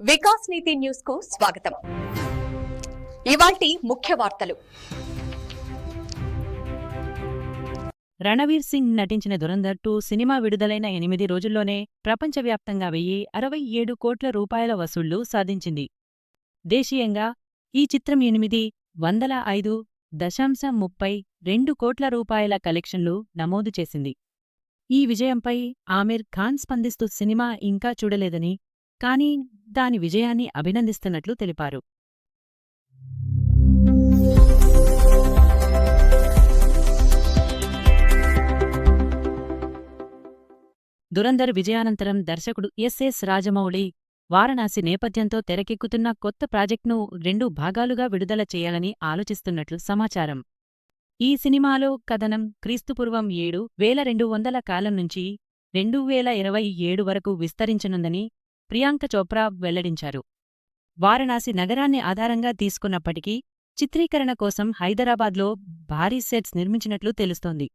వికాస్ నీతి news కు స్వాగతం. ఇవాల్టి ముఖ్య వార్తలు. రణవీర్ సింగ్ నటించిన దురంధర్ 2 సినిమా విడుదలైన 8 రోజుల్లోనే ప్రపంచవ్యాప్తంగా 1,067 కోట్ల రూపాయల వసూళ్లు సాధించింది. దేశీయంగా ఈ చిత్రం 805.32 కోట్ల రూపాయల కలెక్షన్లు నమోదు చేసింది. ఈ విజయంపై ఆమిర్ ఖాన్ స్పందిస్తూ సినిమా ఇంకా చూడలేదని, కానీ దాని విజయాన్ని అభినందిస్తున్నట్లు తెలిపారు. దురంధర్ విజయానంతరం దర్శకుడు ఎస్ రాజమౌళి వారణాసి నేపథ్యంతో తెరకెక్కుతున్న కొత్త ప్రాజెక్ట్ను 2 భాగాలుగా విడుదల చేయాలని ఆలోచిస్తున్నట్లు సమాచారం. ఈ సినిమాలో కథనం క్రీస్తుపూర్వం 7,200 కాలం నుంచి 2027 వరకు విస్తరించనుందని ప్రియాంక చోప్రా వెల్లడించారు. వారణాసి నగరాన్ని ఆధారంగా తీసుకున్నప్పటికీ చిత్రీకరణ కోసం హైదరాబాద్లో భారీ సెట్స్ నిర్మించినట్లు తెలుస్తోంది.